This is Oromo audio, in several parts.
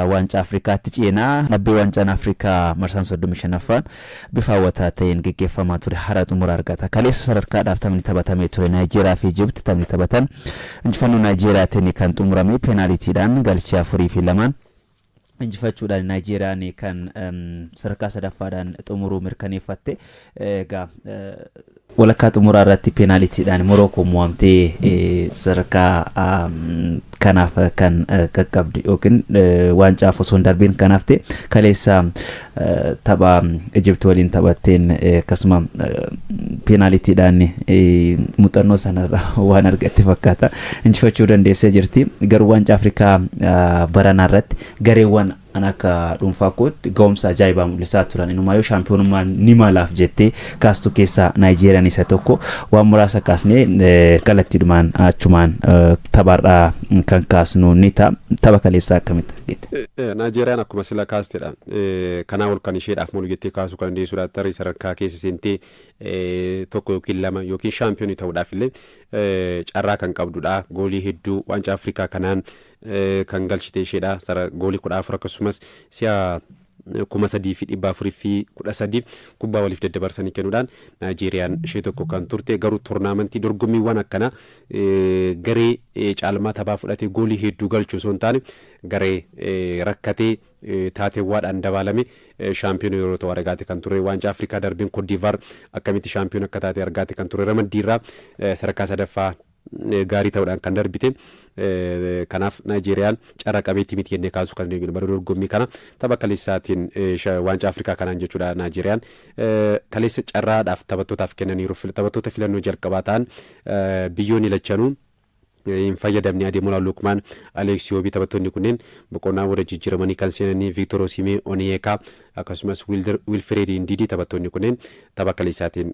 ዋንጫ አፍሪካatti ceenaa dhabbee waancaan afrikaa marsaan 35ffaan bifa hawwataa ta'een geggeeffamaa ture hara xumura argata. Kaleessa sadarkaadhaaf taphni taphatamee ture Naayijeeriyaa fi Ijipti taphni taphatan injifannoo Naayijeeriyaatiin kan xumurame peenaaliitiidhaan galchii 4-2 injifachuudhaan Naayijeeriyaan kan sadarkaa sadaffaadhaan xumuruu mirkaneeffatte. Egaa walakkaa xumuraa irratti peenaaliitiidhaan Morookoo mo'amtee sadarkaa kanaaf kan qaqqabdi yookiin waancaa osoo hin darbiin kanaaf ta'e kaleessa tapha Ijipti waliin taphatteen akkasuma peenaaliitiidhaan muuxannoo sanarra waan argatte fakkaata injifachuu dandeessee jirti. Garuu waancaa Afrikaa baranaa irratti gareewwan anaka dhuunfaa kootti ga'umsa ajaa'ibaa mul'isaa turan. Inumaa yoo shaampiyoonummaan ni malaaf jettee kaastu keessaa Naayijeeriyaan isa tokko waan muraasa kaasnee kallattiidhumaan achumaan tapharraa kan kaasnu ni ta'a. Tapha kaleessaa akkamitti argite? Naayijeeriyaan akkuma sila kaastedha. Kanaa ol kan isheedhaaf malu jettee kaasuu kan dandeessuudha. Tarii sadarkaa keessa seentee tokko yookiin lama yookiin shaampiyoonii ta'uudhaaf illee carraa kan qabdudha. Goolii hedduu waancaa Afrikaa kanaan kan galchite isheedha. Goolii 14 akkasumas si'a 3,413 kubbaa waliif daddabarsanii kennuudhaan Naayijeeriyaan ishee tokko kan turte. Garuu toornaamentii dorgommiiwwan akkana garee caalmaa taphaa fudhatee goolii hedduu galchuu osoo hin taane garee rakkatee taateewwaadhaan dabalame shaampiyoona yeroo ta'u argaate kan ture. Waancaa Afrikaa darbeen Koodiivaar akkamitti shaampiyoona akka taate argaate kan ture. Ramaddiirraa sadarkaa sadaffaa gaarii ta'uudhaan kan darbite. Kanaaf Naayijeeriyaan carraa qabeetti miti jennee kaasuu kan dandeenyu bara dorgommii kana tapha kaleessaatiin waancaa Afrikaa kanaan jechuudha. Naayijeeriyaan kaleessa carraadhaaf taphattootaaf kennaniiru. Taphattoota filannoo jalqabaa ta'an biyyoonni lachanuu hin fayyadamne adeemuudhaan Lukmaan Aleksiyoobii taphattoonni kunneen boqonnaa wada jijjiiramanii kan seenanii Victor Osimhen Onyeka akkasumas Wilfred Ndidi taphattoonni kunneen tapha kaleessaatiin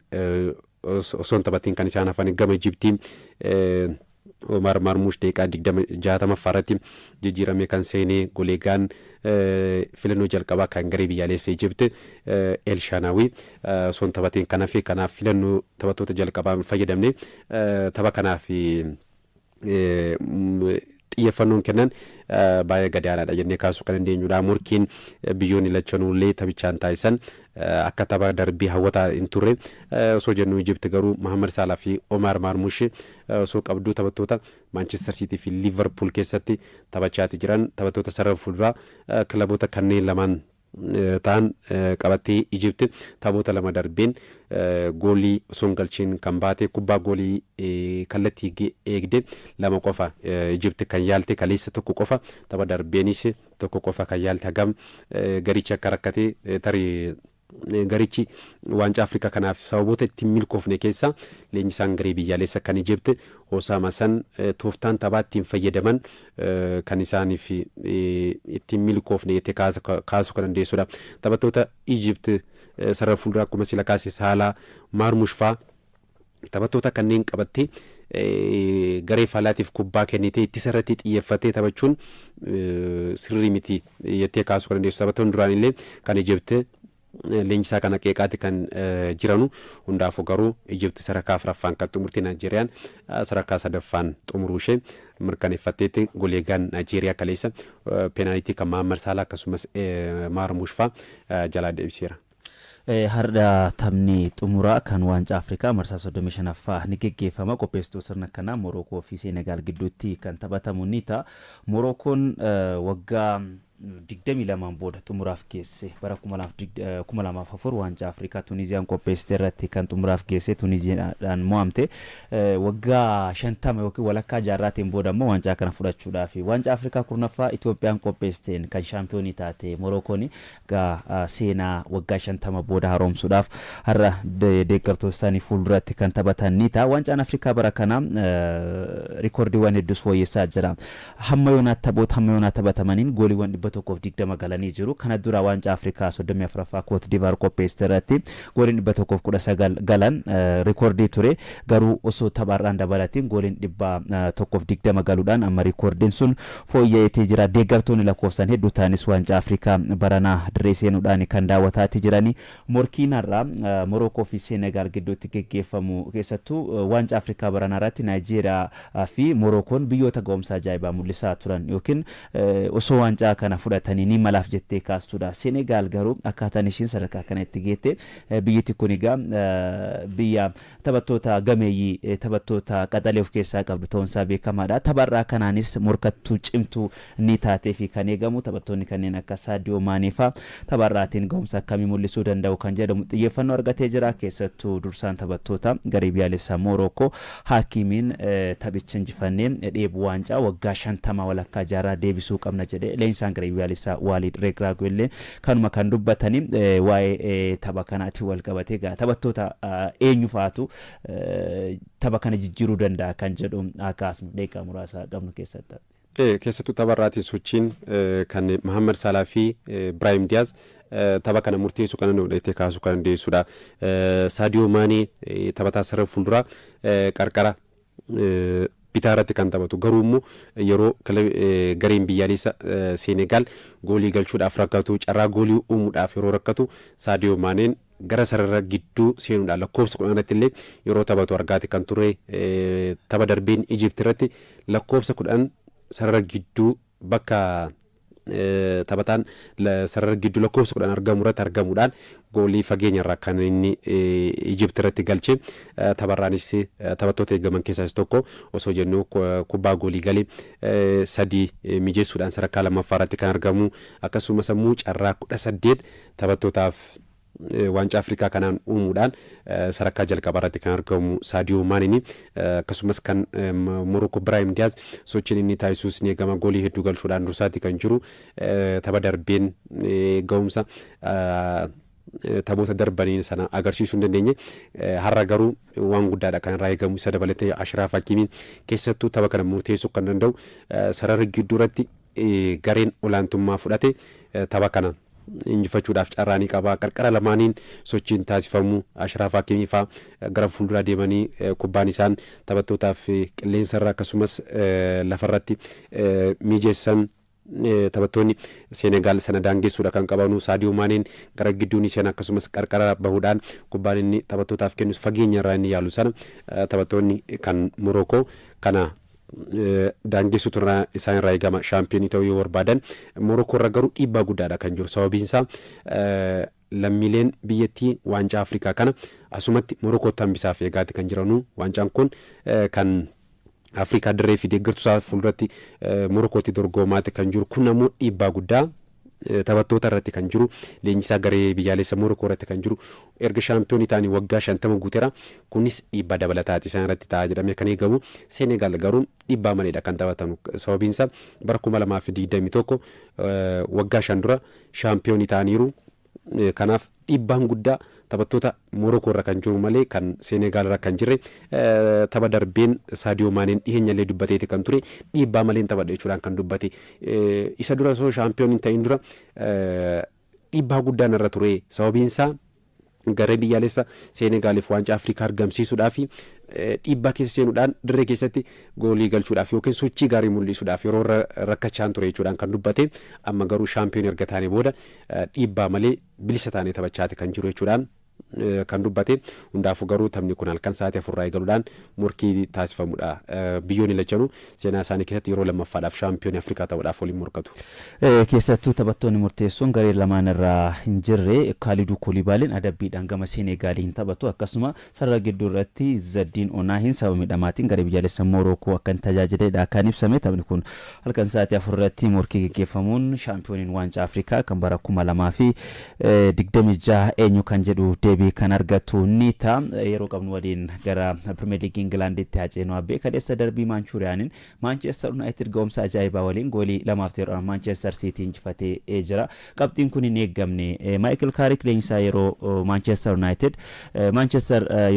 osoo hin taphatiin kan isaan hafan. Gama Ijiptii Omar Marmush deeqaa 60 jijjiirame kan seenee goleegaan filannoo jalqabaa kan garee biyyaalessa Ijipti El Shanawi osoo hin taphatiin kanaaf filannoo taphattoota jalqabaa fayyadamne tapha kanaaf xiyyeeffannoon kennan baay'ee gadaanaadha jennee kaasuu kan dandeenyudha. Morkiin biyyoonni lachanuullee taphichaan taasisan akka tapha darbii hawwataa hin turre osoo jennu Ijipti garuu Mohamed Salah fi Omar Marmush osoo qabduu taphattoota Manchester City fi Liverpool keessatti taphachaati jiran taphattoota sarara fuulduraa kilaboota kanneen lamaan ta'an qabattee Ijipti taphoota lama darbeen goolii osoo hin galchiin kan baate kubbaa goolii kallattii eegde lama qofa Ijipti kan yaalte. Kaleessa tokko qofa tapha darbeenis tokko qofa kan yaalte. Hagam garichi akka rakkate tarii garichi waancaa Afrikaa kanaaf sababoota ittiin milkoofne keessa leenjisaan garee biyyaalessa kan Ijipti Osama San tooftaan taphaa ittiin fayyadaman kan isaaniif ittiin milkoofne jettee kaasuu kan dandeessudha. Taphattoota Ijipti sarara fuulduraa akkuma sila kaase Salah Marmush fa'aa taphattoota kanneen qabattee garee faalaatiif kubbaa kennitee ittisa irratti xiyyeeffatee taphachuun sirrii miti jettee kaasuu kan dandeessu. Taphattoonni duraan illee kan Ijipti leenjisaa kana qeeqaati kan jiranu. Hundaafuu garuu Ijipti sadarkaa afuraffaan kan xumurte Naayijeeriyaan sadarkaa sadaffaan xumuruu ishee mirkaneeffatteetti. Goleegaan Naayijeeriyaa kaleessa peenaalitii kan Mohamed Salah akkasumas Marmush fa'aa jalaa deebiseera. Har'a taphni xumuraa kan waancaa Afrikaa marsaa 35ffaa ni geggeeffama. Qopheessituu sirna kanaa Morookoo fi Senegaal gidduutti kan taphatamu ni ta'a. Morookoon waggaa 22 booda xumuraaf geesse bara 2004 waancaa Afrikaa Tuniziyaan qopheessite irratti kan xumuraaf geesse Tuniziyaadhaan mo'amte. Waggaa 50 yookiin walakkaa jaarraatiin booda immoo waancaa kana fudhachuudhaaf waancaa Afrikaa kurnaffaa Itoophiyaan qopheessiteen kan shaampiyoonii taate Morookoon seenaa waggaa 50 booda haaromsuudhaaf har'a deeggartoota isaanii fuulduratti kan taphatan ni ta'a. Waancaan Afrikaa bara kana rikoordiiwwan hedduus fooyyessaa jira. Hamma yoonaa taphatamaniin gooliiwwan 120 galanii jiru. Kana dura waancaa Afrikaa 34ffaa Cote d'Ivoire qopheessite irratti gooliin 119 galan rikoordii ture. Garuu osoo tapharraan dabalatiin gooliin 120 galuudhaan amma rikoordiin sun fooyya'eetii jira. Deeggartoonni lakkoofsan hedduu ta'anis waancaa Afrikaa baranaa dirree seenuudhaan kan daawwataati jiranii. Morkiin har'a Morookoo fi Senegaal gidduutti geggeeffamu keessattuu waancaa Afrikaa baranaa irratti Naayijeeriyaa fi Morookoon biyyoota ga'umsa ajaa'ibaa mul'isaa turan yookiin osoo waancaa kana fudhatanii ni malaaf jettee kaastudha. Senegaal garuu akkaataan ishiin sadarkaa kanatti geette biyyatti kun egaa biyya taphattoota gameeyyii taphattoota qaxalee of keessaa qabdu ta'uunsaa beekamaadha. Tapharraa kanaanis morkattuu cimtuu ni taatee fi kan eegamu taphattoonni kanneen akka Sadio Maanee fa'aa tapharraatiin ga'umsa akkamii mul'isuu danda'u kan jedhamu xiyyeeffannoo argatee jira. Keessattuu dursaan taphattoota garee biyyaalessaa Morookoo Haakimiin taphicha injifannee dheebuu waancaa waggaa 50 walakkaa jaarraa deebisuu qabna jedhe leenjisaan garee biyyaalessaa Waalid Regraguu illee kanuma kan dubbatanii waa'ee tapha kanaatiin wal qabatee taphattoota eenyu faatu tapha kana jijjiiruu danda'a kan jedhu akaasnu deeqaa muraasa qabnu keessatti. Keessattuu tapharraatiin sochiin kan Mohamed Salah fi Brahim Diaz tapha kana murteessu kan dheettee kaasuu kan dandeessudha. Sadio Maanee taphataa sarara fuulduraa qarqara bitaa irratti kan taphatu garuu immoo yeroo gareen biyyaalessa Senegaal goolii galchuudhaaf rakkatu carraa goolii uumuudhaaf yeroo rakkatu Sadio Maaneen gara sarara gidduu seenuudhaan lakkoofsa 10 irratti illee yeroo taphatu argaati kan ture. Tapha darbeen Ijipt irratti lakkoofsa 10 sarara gidduu bakka taphataan sarara gidduu lakkoofsa 10 argamu irratti argamuudhaan goolii fageenya irraa kan inni Ijipt irratti galche. Tapharraanis taphattoota eegaman keessaas tokko osoo jennu kubbaa goolii galee 3 mijeessuudhaan sadarkaa lammaffaa irratti kan argamu. Akkasumas immoo carraa 18 taphattootaaf waancaa Afrikaa kanaan uumuudhaan sadarkaa jalqabaa irratti kan argamu Sadio Maanee. Akkasumas kan Morookoo Brahim Diaz sochiin inni taasisuus ni eegama goolii hedduu galchuudhaan dursaatti kan jiru. Tapha darbeen ga'umsa taphoota darbanii sana agarsiisuu hin dandeenye. Har'a garuu waan guddaadha kan irraa eegamu. Isa dabalatee Ashraaf Hakimiin keessattuu tapha kana murteessuu kan danda'u sarara gidduu irratti gareen olaantummaa fudhate tapha kana injifachuudhaaf carraa ni qaba. Qarqara lamaaniin sochiin taasifamu Ashraaf Hakimii fa'aa gara fuulduraa deemanii kubbaan isaan taphattootaaf qilleensarra akkasumas lafarratti mijeessan taphattoonni Senegaal sana daangessuudha kan qabanu. Sadio Maaneen gara gidduun isaan akkasumas qarqara bahuudhaan kubbaan inni taphattootaaf kennus fageenya irraa inni yaalu sana taphattoonni kan Morookoo kana daangessuutu isaan irraa eegama shaampiyoonii ta'uu yoo barbaadan. Morookoo irra garuu dhiibbaa guddaadha kan jiru. Sababiin isaa lammiileen biyyattii waancaa Afrikaa kana asumatti Morookootti hambisaaf eegaati kan jiranu. Waancaan kun kan Afrikaa dirree fi deeggartuusaa fuulduratti Morokootti dorgomaati kan jiru. Kun ammoo dhiibbaa guddaa taphattoota irratti kan jiru. Leenjisaa garee biyyaalessa Morokoo irratti kan jiru. Erga shaampiyoonii ta'anii waggaa 50 guuteera. Kunis dhiibbaa dabalataati isaan irratti ta'a jedhamee kan eegamu. Senegaal garuu dhiibbaa maleedha kan taphatamu. Sababiin isaa bara 2021 waggaa 5 dura shaampiyoonii ta'aniiru. Kanaaf dhiibbaan guddaa taphattoota Morokoo irra kan jiru malee kan Senegaal irra kan jirre. Tapha darbeen Sadio Maaneen dhiheenyallee dubbateeti kan ture. Dhiibbaa maleen taphadha jechuudhaan kan dubbate. Isa dura osoo shaampiyoon hin ta'in dura dhiibbaa guddaan irra ture. Sababiin isaa garee biyyaalessa Senegaaliif waancaa Afrikaa argamsiisuudhaaf dhiibbaa keessa seenuudhaan dirree keessatti goolii galchuudhaaf yookiin sochii gaarii mul'isuudhaaf yeroo rakkachaan ture jechuudhaan kan dubbate. Amma garuu shaampiyoon erga taane booda dhiibbaa malee bilisa taanee taphachaati kan jiru jechuudhaan kan dubbate. Hundaafuu garuu taphni kun halkan sa'aatii 4 eegaluudhaan morkii taasifamudha. Biyyoonni lachanuu seenaa isaanii keessatti yeroo lammaffaadhaaf shaampiyoonii Afrikaa ta'uudhaaf waliin morkatu. Keessattuu taphattoonni murteessuun garee lamaan irraa hin jirre Kaaliduu Koolibaaliin adabbiidhaan gama Senegaaliin taphatu. Akkasuma sarara gidduu irratti Zaddiin Onaahiin sababa miidhamaatiin garee biyyaalessa Morookoo akka hin tajaajiledha kan ibsame. Taphni kun halkan sa'aatii 4 irratti morkii gaggeeffamuun shaampiyooniin waancaa Afrikaa kan bara 2026 eenyu kan jedhu deebii kan argatu ni ta'a. Yeroo qabnu waliin gara Premier League Englanditti haaceenuu abbee kadeessa darbii Maanchuuriyaaniin Manchester United ga'umsa ajaa'ibaa waliin goolii 2-0 Manchester City injifatee jira. Qabxiin kun hin eeggamne. Michael Carrick leenjisaa yeroo Manchester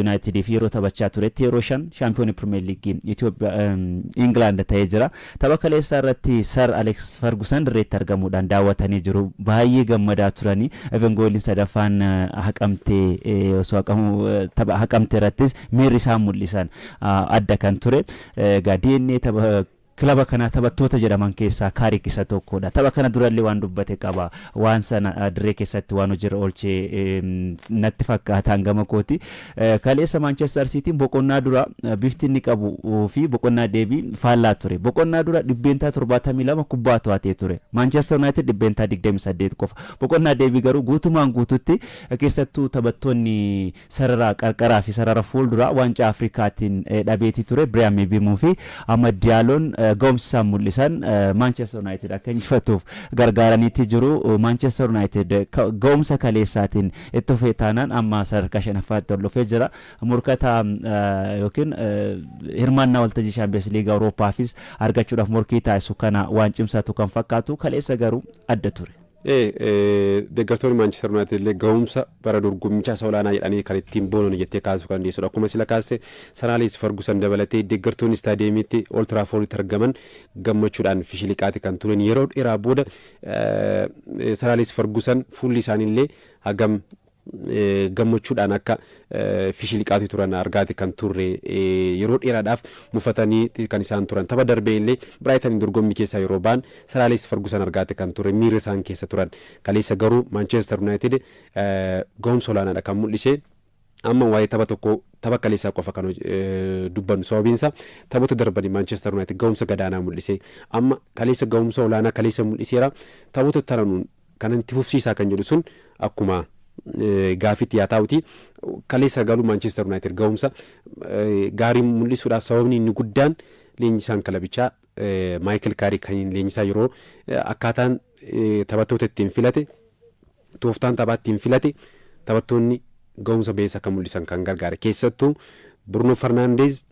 United fi yeroo taphachaa turetti yeroo 5 shaampiyoonii Premier League Itoophiyaa England ta'ee jira. Tapha kaleessaa irratti Sir Alex Ferguson dirreetti argamuudhaan daawwatanii jiru. Baay'ee gammadaa turanii. Even gooliin sadaffaan haqamtee osoo haqamtee irrattis miirri isaan mul'isan adda kan ture. DNA tapha kilaba kana taphattoota jedhaman keessaa Kaarik isa tokkodha. Tapha kana durallee waan dubbate qaba. Waan sana dirree keessatti waan hojii oolchee natti fakkaata hangama kooti. Kaleessa Manchester City boqonnaa dura bifti inni qabu fi boqonnaa deebii faallaa ture. Boqonnaa dura 72 kubbaa to'atee ture. Manchester United 28 qofa. Boqonnaa deebii garuu guutumaan guututti keessattuu taphattoonni sarara qarqaraa fi sarara fuulduraa waancaa Afrikaatiin dhabeeti ture. Brian Mbeumo fi Amad Dialloon ga'umsa mul'isan Manchester United akka injifatuuf gargaaraniitti jiru. Manchester United ga'umsa kaleessaatiin itti fufee taanaan amma sadarkaa shanaffaatti ol dhufee jira. Morkataa yookiin hirmaannaa waltajjii Champions League Awuroopaafis argachuudhaaf morkii taasisu kana waan cimsatu kan fakkaatu kaleessa garuu adda ture. Deeggartoonni Manchester United illee ga'umsa bara dorgommicha olaanaa jedhanii kan ittiin boonan jettee kaasuu kan dhiyeessudha. Akkuma sila kaasee Sir Alex Ferguson dabalatee deeggartoonni istaadiyeemiitti Old Traffordtti argaman gammachuudhaan fishiliqaati kan turan. Yeroo dheeraa booda Sir Alex Ferguson fuulli isaaniillee hagam gammachuudhaan akka fishiliqaati turan argaati kan turre. Yeroo dheeraadhaaf mufatanii kan isaan turan. Tapha darbee illee Brighton dorgommii keessaa yeroo ba'an Sir Alex Ferguson argaati kan turre. Miira isaan keessa turan. Kaleessa garuu Manchester United ga'umsa olaanaadha kan mul'ise. Amma waa'ee tapha kaleessaa qofa kan dubbannu sababiinsa taphoota darbanii Manchester United ga'umsa gadaanaa mul'ise. Amma kaleessa ga'umsa olaanaa kaleessa mul'iseera. Taphoota tananuun kan itti fufsiisaa kan jedhu sun akkuma gaafitti yaa ta'uti. Kaleessa galuu Manchester United ga'umsa gaarii mul'isuudhaaf sababni inni guddaan leenjisaan kilabichaa Michael Carrick kan leenjisaa yeroo akkaataan taphattoota ittiin filate tooftaan taphaa ittiin filate taphattoonni ga'umsa beessa kan mul'isan kan gargaare. Keessattuu Bruno Fernandes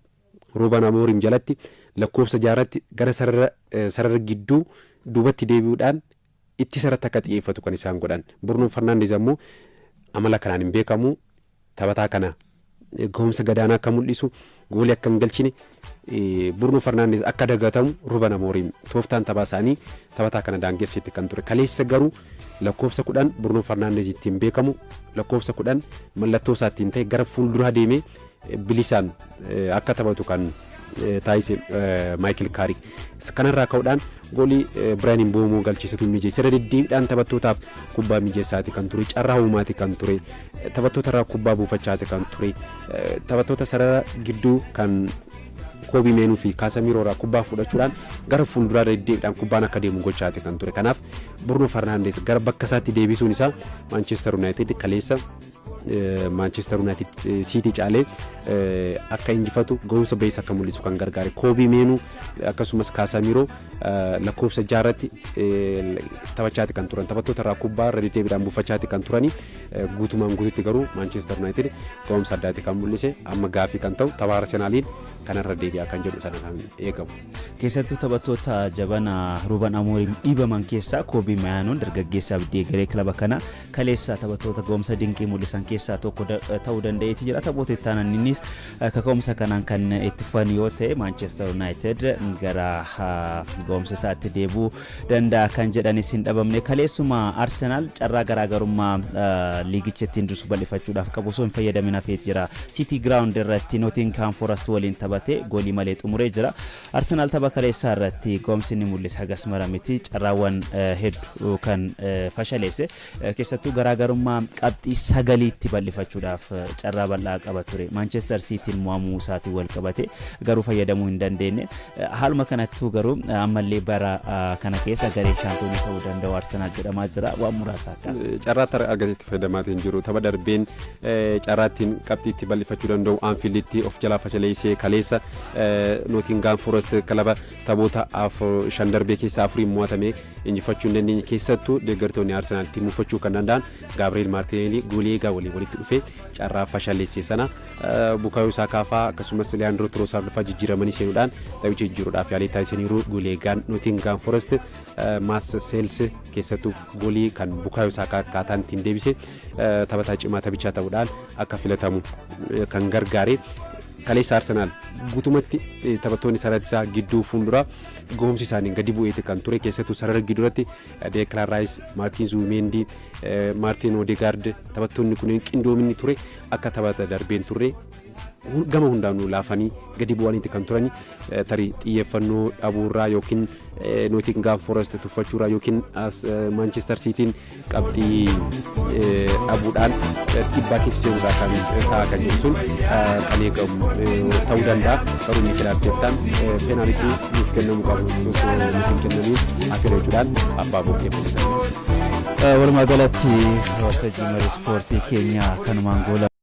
Ruben Amorim jalatti lakkoofsa jaaratti gara sarara gidduu duubatti deebi'uudhaan itti sarratti akka xiyyeeffatu kan isaan godhan. Bruno Fernandes ammoo amala kanaan hin beekamu. Taphataa kana ga'umsa gadaanaa akka mul'isu goolii akka hin galchine Bruno Fernandes akka dagatamu Ruben Amorim tooftaan taphaa isaanii taphataa kana daangesseetti kan ture. Kaleessa garuu lakkoofsa 10 Bruno Fernandes ittiin beekamu lakkoofsa 10 mallattoo isaa ittiin ta'e gara fuulduraa deemee bilisaan akka taphatu kan taasise Michael Carrick. Kanarraa ka'uudhaan goolii Brian Mbeumo galchiisatu mijeessee deddeebiidhaan taphattootaaf kubbaa mijeessaati kan ture. Carraa uumaati kan ture. Taphattootarraa kubbaa buufachaati kan ture. Taphattoota sarara gidduu kan Kobe Mainoo fi Casemiroorraa kubbaa fudhachuudhaan gara fuulduraa deddeebiidhaan kubbaan akka deemu gochaati kan ture. Kanaaf Bruno Fernandes gara bakka isaatti deebisuun isaa Manchester United kaleessa Manchester United City caalee akka injifatu ga'umsa beessa akka mul'isu kan gargaare. Kobe Mainoo akkasumas Casemiro lakkoofsa jaarratti taphachaati kan turan. Taphattootarraa kubbaa irra deddeebiidhaan buufachaati kan turani. Guutumaan guututti garuu Manchester United ga'umsa addaati kan mul'ise. Amma gaafii kan ta'u tapha Arsenaaliin kanarra deebi'aa kan jedhu sana kan eegamu. Keessattuu taphattoota jabana Ruben Amorim dhiibaman keessaa Kobe Mainoo dargaggeessa abdii garee kilaba kana kaleessa taphattoota ga'umsa dinqii mul'isan keessaa tokko ta'uu danda'eeti jira. Taphoota itti aanan innis kaka'umsa kanaan kan itti fufan yoo ta'e Manchester United gara ga'umsa isaatti deebuu danda'a kan jedhanis hin dhabamne. Kaleessuma Arsenal carraa garaagarummaa liigicha ittiin dursu bal'ifachuudhaaf qabu osoo hin fayyadamin hafeeti jira. City Ground irratti Nottingham Forest waliin taphatee goolii malee xumuree jira. Arsenal tapha kaleessaa irratti ga'umsi inni mul'ise hagas mara miti. Carraawwan hedduu kan fashaleesse keessattuu garaagarummaa qabxii sagaliitti bal'ifachuudhaaf carraa bal'aa qaba ture. Manchester City mo'amuu isaatiin wal qabate garuu fayyadamuu hin dandeenye. Haaluma kanattuu garuu ammallee bara kana keessa garee shaampiyoonii ta'uu danda'u Arsenal jedhamaa jira. Waan muraasa akkas. Carraatti argateetti fayyadamaatiin jiru. Tapha darbeen carraattiin qabxiitti bal'ifachuu danda'u Anfielditti of jalaa fashaleessee kaleessa Nottingham Forest kilaba taphoota 5 darbee keessaa 4 mo'atame injifachuu hin dandeenye. Keessattuu deeggartoonni Arsenalitti mufachuu kan danda'an Gabriel Martinelli goolii eegaa walitti dhufee carraa fashaleessee sana Bukayo Saka fa'aa akkasumas Leandro Trossard fa'aa jijjiiramanii seenuudhaan taphicha jijjiiruudhaaf yaalii taasisaniiru. Goolii eegaan Nottingham Forest Marseille keessattuu goolii kan Bukayo Saka akkaataan ittiin deebise taphataa cimaa taphichaa ta'uudhaan akka filatamu kan gargaare. Kaleessa Arsenal guutumatti taphattoonni sarara gidduu fuulduraa ga'umsi isaanii gadi bu'eeti kan ture. Keessattuu sarara gidduuratti Declan Rice, Martin Zubimendi, Martin Odegaard taphattoonni kunneen qindoominni ture akka taphata darbeen turre gama hundaanuu laafanii gadi bu'aniiti kan turani tarii xiyyeeffannoo dhabuurraa yookiin Nottingham Forest tuffachuurraa yookiin Manchester Cityin qabxii dhabuudhaan dhibbaa keessa seenuudhaa kan ta'a kan jedhu sun kan eegamu ta'uu danda'a. Garuu Mikel Arteetaan peenaalitii nuuf kennamuu qabu osoo nuuf hin kennamiin hafeera jechuudhaan abbaa murtee kun ta'e. Walumaa galatti waltajjii marii ispoortii keenya kanumaan goola.